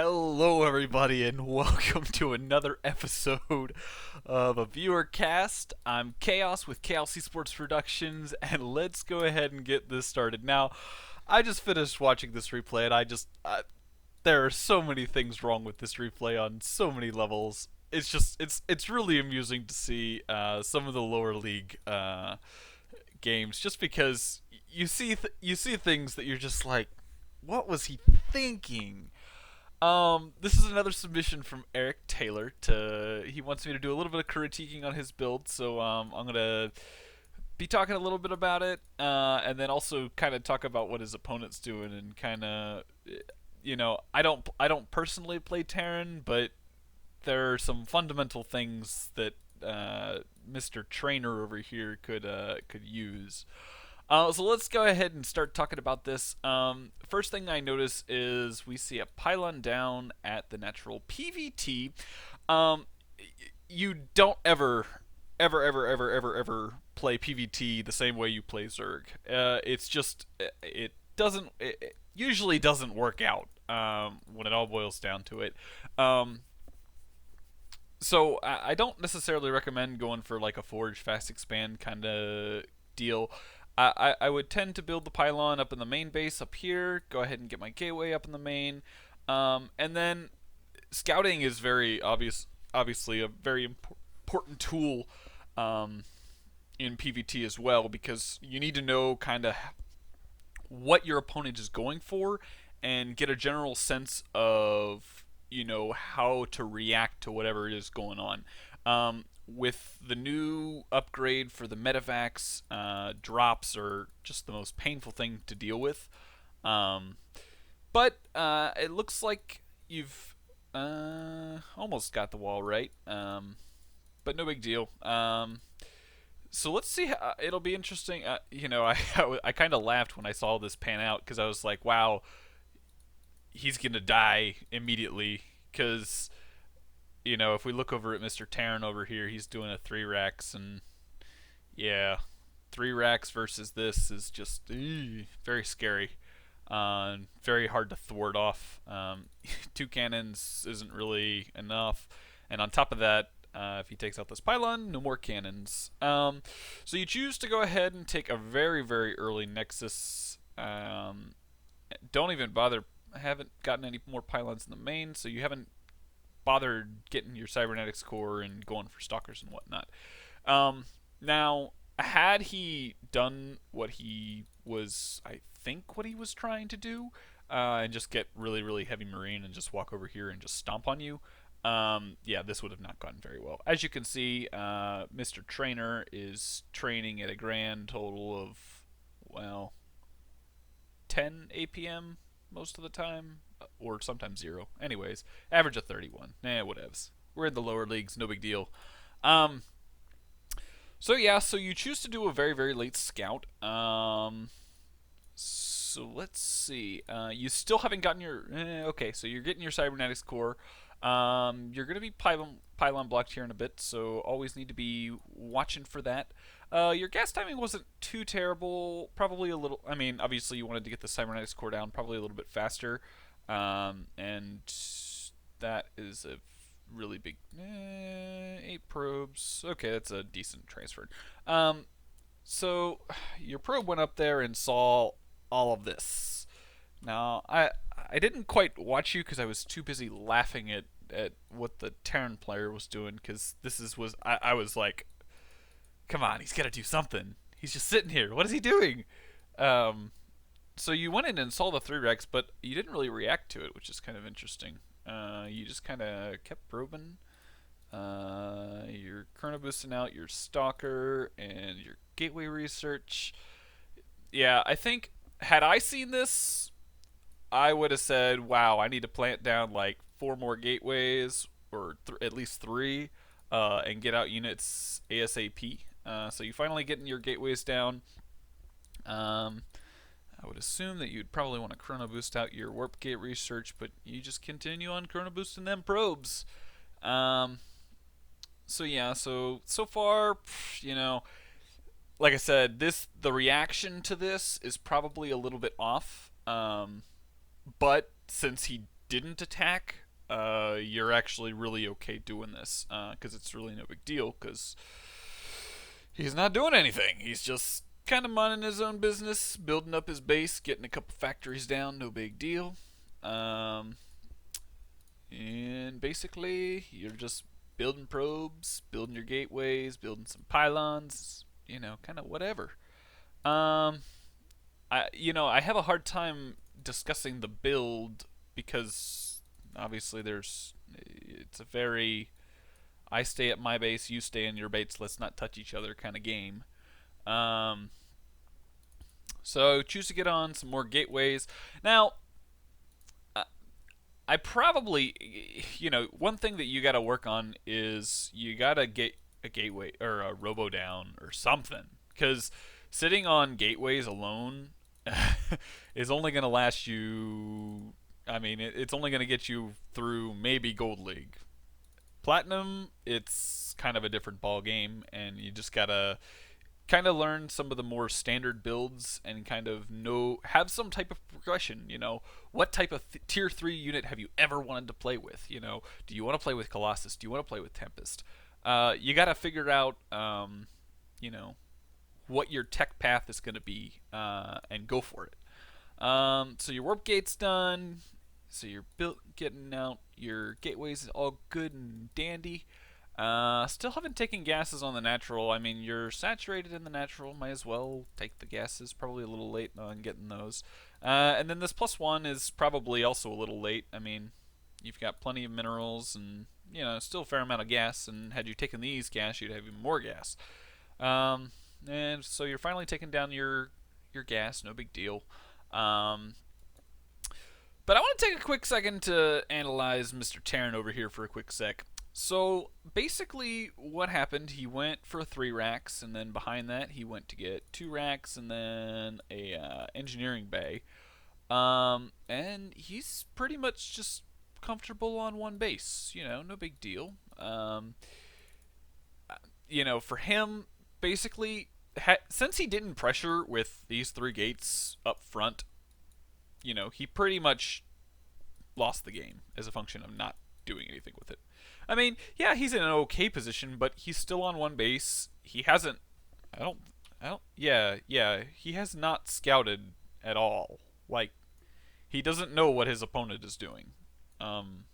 Hello, everybody, and welcome to another episode of a viewer cast. I'm Chaos with Chaos Esports Productions, and let's go ahead and get this started. Now, I just finished watching this replay, and there are so many things wrong with this replay on so many levels. It's really amusing to see some of the lower league games, just because you see things that you're just like, what was he thinking? This is another submission from AricTaylor. He wants me to do a little bit of critiquing on his build, so I'm gonna be talking a little bit about it, and then also kind of talk about what his opponent's doing, and kind of, I don't personally play Terran, but there are some fundamental things that Mr. Trainer over here could use. So let's go ahead and start talking about this. First thing I notice is we see a pylon down at the natural PvT. You don't ever play PvT the same way you play Zerg. It usually doesn't work out when it all boils down to it. So I don't necessarily recommend going for like a forge fast expand kind of deal. I would tend to build the pylon up in the main base up here, go ahead and get my gateway up in the main, and then scouting is obviously a very important tool in PvT as well, because you need to know kind of what your opponent is going for and get a general sense of how to react to whatever is going on. With the new upgrade for the medevacs, drops are just the most painful thing to deal with. But it looks like you've almost got the wall right, but no big deal. So let's see. It'll be interesting. I kind of laughed when I saw this pan out, because I was like, wow, he's going to die immediately, because if we look over at Mr. Terran over here, he's doing a 3 racks, and yeah, 3 racks versus this is just very scary. Very hard to thwart off. 2 cannons isn't really enough, and on top of that, if he takes out this pylon, no more cannons. So you choose to go ahead and take a very, very early Nexus. Don't even bother. I haven't gotten any more pylons in the main, so you haven't bothered getting your cybernetics core and going for stalkers and whatnot. Now, had he done what he was, I think, what he was trying to do, and just get really, really heavy marine and just walk over here and just stomp on you, yeah, this would have not gone very well. As you can see, Mr. Trainer is training at a grand total of, well, 10 APM most of the time, or sometimes 0. Anyways, average of 31. Whatevs. We're in the lower leagues, no big deal. So yeah, so you choose to do a very, very late scout. So let's see. You still haven't gotten your... okay, so you're getting your cybernetics core. You're going to be pylon blocked here in a bit, so always need to be watching for that. Your gas timing wasn't too terrible. Probably a little... I mean, obviously you wanted to get the cybernetics core down probably a little bit faster. And that is a really big... 8 probes. Okay, that's a decent transfer. So your probe went up there and saw all of this. Now, I didn't quite watch you because I was too busy laughing at what the Terran player was doing, because I was like, come on, he's got to do something. He's just sitting here. What is he doing? So you went in and saw the 3 Rex, but you didn't really react to it, which is kind of interesting. You just kind of kept probing. You're chrono boosting out your stalker and your gateway research. Yeah, I think had I seen this, I would have said, wow, I need to plant down like 4 more gateways, or at least 3, and get out units ASAP. So you finally getting your gateways down. I would assume that you'd probably want to chrono boost out your warp gate research, but you just continue on chrono boosting them probes. So yeah, so far, like I said, the reaction to this is probably a little bit off. But since he didn't attack, you're actually really okay doing this, because it's really no big deal, because he's not doing anything. He's just kind of minding his own business, building up his base, getting a couple factories down, no big deal. Um, and basically, you're just building probes, building your gateways, building some pylons, kind of whatever. Um, I have a hard time discussing the build because obviously it's a very I stay at my base, you stay in your base, let's not touch each other kind of game. Um, so choose to get on some more gateways. Now, I probably, one thing that you got to work on is you got to get a gateway or a robo down or something. Because sitting on gateways alone is only going to last you. I mean, it's only going to get you through maybe Gold League. Platinum, it's kind of a different ball game, and you just gotta kind of learn some of the more standard builds and kind of have some type of progression. What type of tier 3 unit have you ever wanted to play with? Do you want to play with Colossus? Do you want to play with Tempest? You got to figure out you know what your tech path is going to be, and go for it. So your warp gate's done. So you're getting out your gateways, all good and dandy. Still haven't taken gases on the natural. I mean, you're saturated in the natural. Might as well take the gases. Probably a little late on getting those. And then this +1 is probably also a little late. I mean, you've got plenty of minerals and, still a fair amount of gas. And had you taken these gas, you'd have even more gas. And so you're finally taking down your gas. No big deal. But I want to take a quick second to analyze Mr. Terran over here for a quick sec. So basically what happened, he went for 3 racks, and then behind that he went to get 2 racks and then a engineering bay. And he's pretty much just comfortable on one base, no big deal. For him, basically, since he didn't pressure with these 3 gates up front, he pretty much lost the game as a function of not doing anything with it. I mean, yeah, he's in an okay position, but he's still on one base. He hasn't. Yeah, he has not scouted at all. Like, he doesn't know what his opponent is doing. And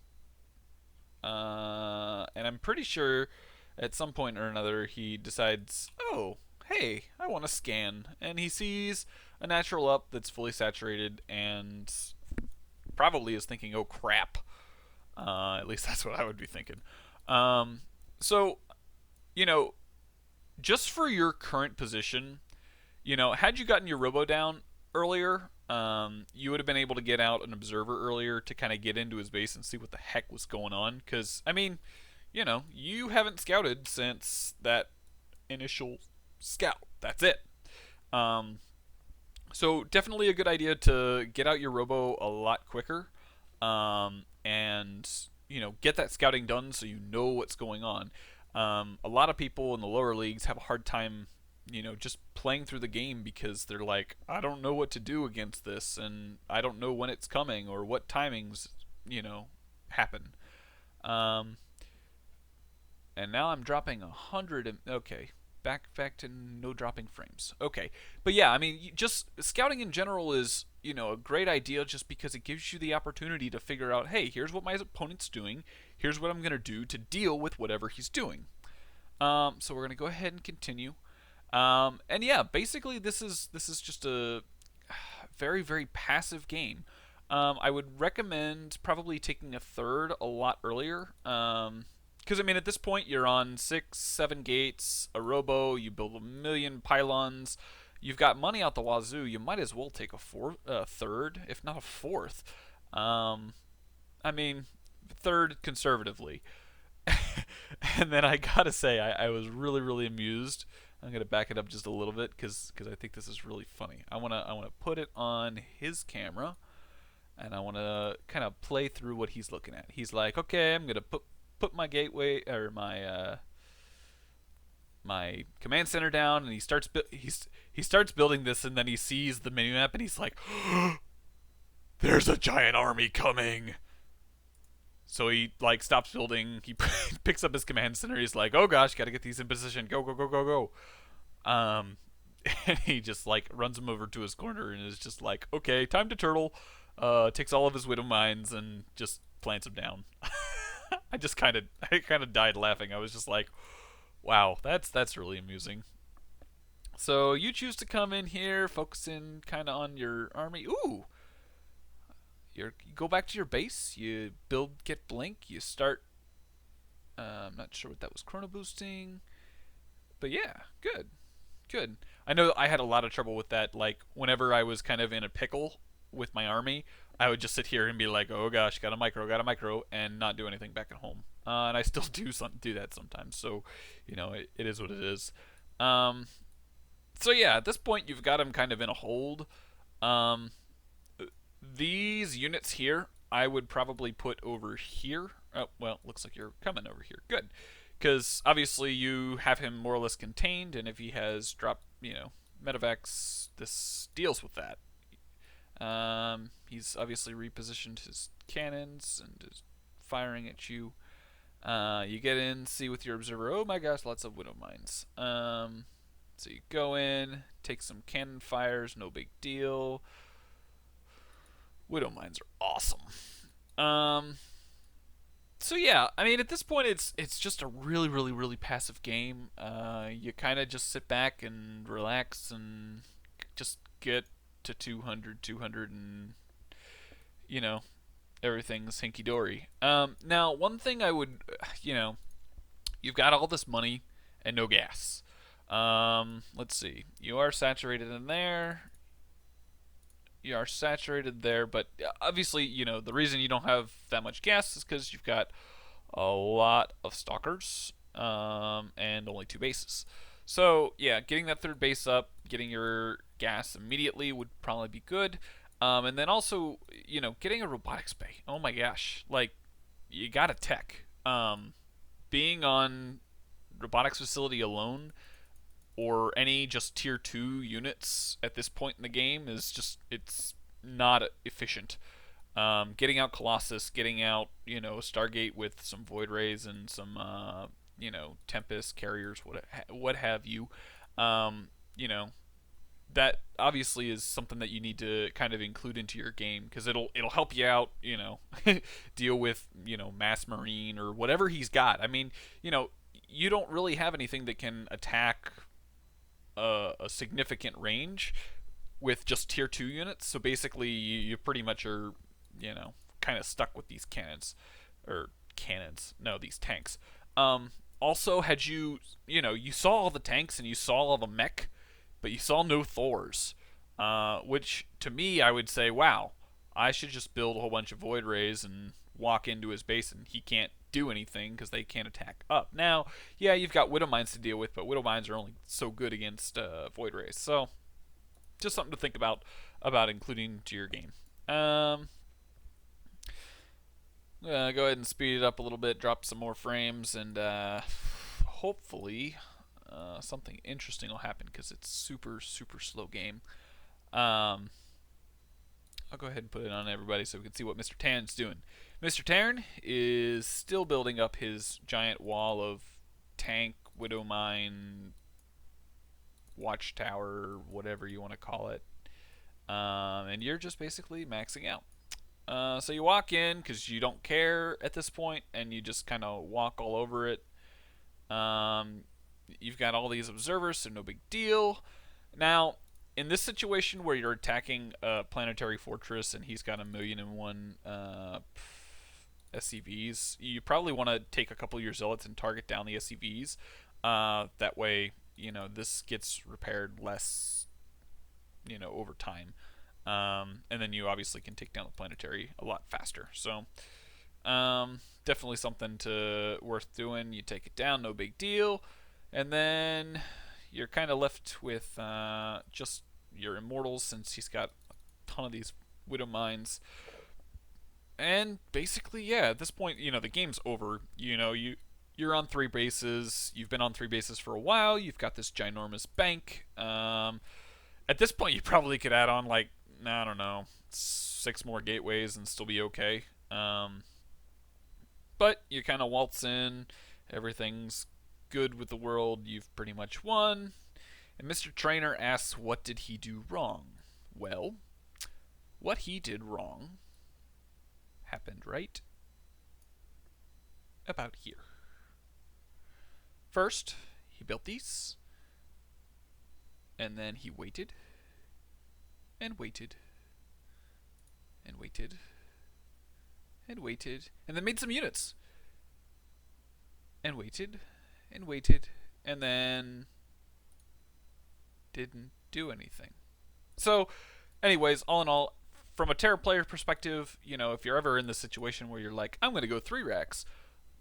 I'm pretty sure at some point or another he decides, oh, hey, I want to scan. And he sees a natural up that's fully saturated and probably is thinking, oh crap. At least that's what I would be thinking. So, just for your current position, had you gotten your robo down earlier, you would have been able to get out an observer earlier to kind of get into his base and see what the heck was going on. Because, I mean, you haven't scouted since that initial scout. That's it. So definitely a good idea to get out your robo a lot quicker, and get that scouting done so you know what's going on. A lot of people in the lower leagues have a hard time, just playing through the game because they're like, I don't know what to do against this, and I don't know when it's coming or what timings, happen. And now I'm dropping 100. Okay. Back to no dropping frames. Okay. But yeah, I mean, just scouting in general is, a great idea just because it gives you the opportunity to figure out, hey, here's what my opponent's doing. Here's what I'm going to do to deal with whatever he's doing. So we're going to go ahead and continue. And yeah, basically this is just a very, very passive game. I would recommend probably taking a third a lot earlier. Because, I mean, at this point, you're on 6, 7 gates, a robo, you build 1,000,000 pylons, you've got money out the wazoo, you might as well take a third, if not a fourth. I mean, third conservatively. And then I gotta say, I was really, really amused. I'm gonna back it up just a little bit, because I think this is really funny. I wanna put it on his camera, and I wanna kind of play through what he's looking at. He's like, okay, I'm gonna put my gateway or my command center down, and he starts building this, and then he sees the minimap and he's like, there's a giant army coming. So he like stops building. He picks up his command center. He's like, "Oh gosh, got to get these in position. Go, go, go, go, go." And he just like runs him over to his corner and is just like, "Okay, time to turtle." Takes all of his widow mines and just plants him down. I kind of died laughing. I was just like, "Wow, that's really amusing." So you choose to come in here, focusing kind of on your army. Ooh, you go back to your base. You build, get blink. You start. I'm not sure what that was. Chrono boosting, but yeah, good, good. I know I had a lot of trouble with that. Like whenever I was kind of in a pickle with my army, I would just sit here and be like, "Oh gosh, got a micro," and not do anything back at home. And I still do that sometimes. So, it is what it is. Um, so yeah, at this point you've got him kind of in a hold. Um, these units here, I would probably put over here. Oh well, looks like you're coming over here. Good, because obviously you have him more or less contained, and if he has dropped, medevacs, this deals with that. He's obviously repositioned his cannons and is firing at you. You get in, see with your observer. Oh my gosh, lots of widow mines. So you go in, take some cannon fires, no big deal. Widow mines are awesome. Um, so yeah, I mean at this point it's just a really really really passive game. You kind of just sit back and relax and just get to 200, 200, and you know everything's hinky dory. Now one thing I would, you've got all this money and no gas. Let's see, you are saturated in there. You are saturated there, but obviously, the reason you don't have that much gas is because you've got a lot of stalkers, and only two bases. So yeah, getting that third base up, getting your gas immediately would probably be good. And then also, getting a robotics bay. Oh my gosh, like you got a tech. Being on robotics facility alone or any just tier 2 units at this point in the game is just, it's not efficient. Getting out Colossus, getting out, Stargate with some Void Rays and some, Tempest carriers, what have you. You know, that obviously is something that you need to kind of include into your game because it'll help you out, deal with, Mass Marine or whatever he's got. I mean, you don't really have anything that can attack a significant range with just tier 2 units. So basically, you pretty much are, kind of stuck with these cannons. Or cannons. No, these tanks. Also, had you saw all the tanks and you saw all the mech, but you saw no Thors. Which, to me, I would say, wow, I should just build a whole bunch of Void Rays and walk into his base and he can't do anything because they can't attack up. Now, yeah, you've got Widow Mines to deal with, but Widow Mines are only so good against Void Rays. So, just something to think about including to your game. Go ahead and speed it up a little bit, drop some more frames, and hopefully something interesting will happen because it's super, super slow game. I'll go ahead and put it on everybody so we can see what Mr. Tarn's doing. Mr. Tarn is still building up his giant wall of tank, widow mine, watchtower, whatever you want to call it. And you're just basically maxing out. So you walk in because you don't care at this point, and you just kind of walk all over it. You've got all these observers, so no big deal. Now, in this situation where you're attacking a planetary fortress and he's got 1,000,001 SCVs, you probably want to take a couple of your zealots and target down the SCVs. That way, this gets repaired less, over time. And then you obviously can take down the planetary a lot faster. So, definitely something worth doing. You take it down, no big deal. And then you're kind of left with just your immortals since he's got a ton of these widow mines. And basically, yeah, at this point, the game's over. You're on 3 bases. You've been on 3 bases for a while. You've got this ginormous bank. At this point, you probably could add on, like, I don't know, 6 more gateways and still be okay. But you kind of waltz in, everything's good with the world, you've pretty much won. And Mr. Trainer asks, what did he do wrong? Well, what he did wrong happened right about here. First, he built these, and then he waited, and waited, and waited, and waited, and then made some units, and waited, and waited, and then didn't do anything. So, anyways, all in all, from a Terra player perspective, if you're ever in the situation where you're like, I'm going to go 3 racks,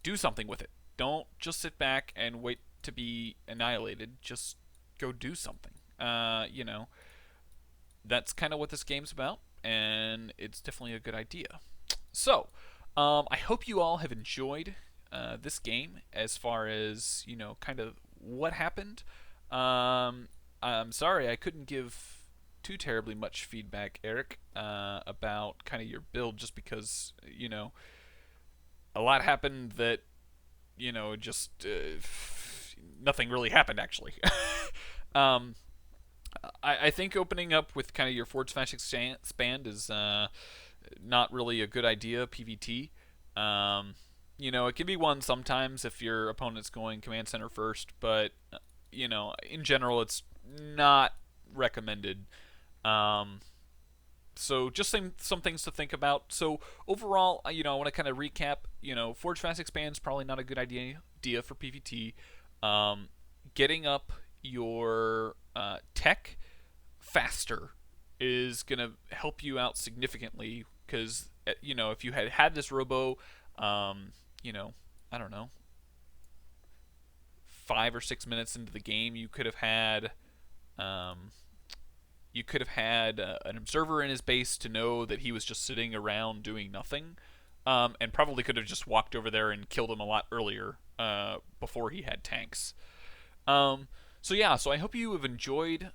do something with it. Don't just sit back and wait to be annihilated. Just go do something. That's kind of what this game's about, and it's definitely a good idea. So, I hope you all have enjoyed this game as far as, kind of what happened. I'm sorry I couldn't give too terribly much feedback, Eric, about kind of your build, just because, a lot happened that, just nothing really happened, actually. um, I think opening up with kind of your Forge Fast Expand is not really a good idea, PvT. It can be won sometimes if your opponent's going Command Center first, but, in general, it's not recommended. So just some things to think about. So overall, I want to kind of recap. Forge Fast Expand is probably not a good idea for PvT. Getting up your tech faster is going to help you out significantly, because if you had this robo, I don't know, 5 or 6 minutes into the game, you could have had an observer in his base to know that he was just sitting around doing nothing, and probably could have just walked over there and killed him a lot earlier, before he had tanks. So I hope you have enjoyed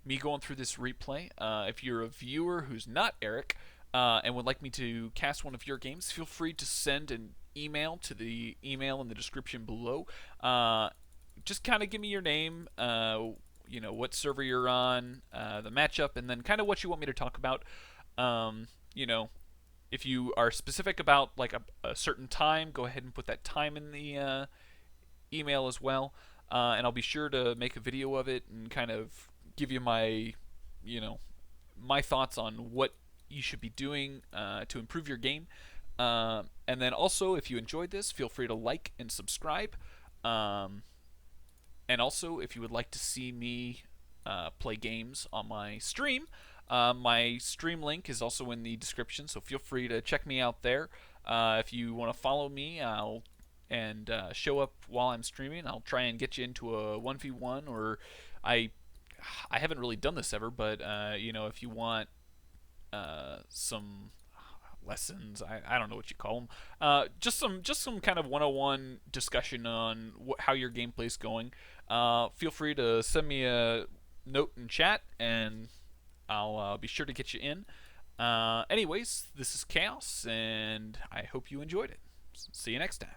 me going through this replay. If you're a viewer who's not Eric, and would like me to cast one of your games, feel free to send an email to the email in the description below. Just kind of give me your name, what server you're on, the matchup, and then kind of what you want me to talk about. If you are specific about like a certain time, go ahead and put that time in the email as well, and I'll be sure to make a video of it and kind of give you my thoughts on what you should be doing to improve your game. And then also, if you enjoyed this, feel free to like and subscribe. And also, if you would like to see me play games on my stream, my stream link is also in the description, so feel free to check me out there. If you want to follow me and show up while I'm streaming, I'll try and get you into a 1v1, or I haven't really done this ever, but if you want some lessons, I don't know what you call them, just some kind of 101 discussion on how your gameplay's going, feel free to send me a note in chat, and I'll be sure to get you in. Anyways, this is Chaos, and I hope you enjoyed it. See you next time.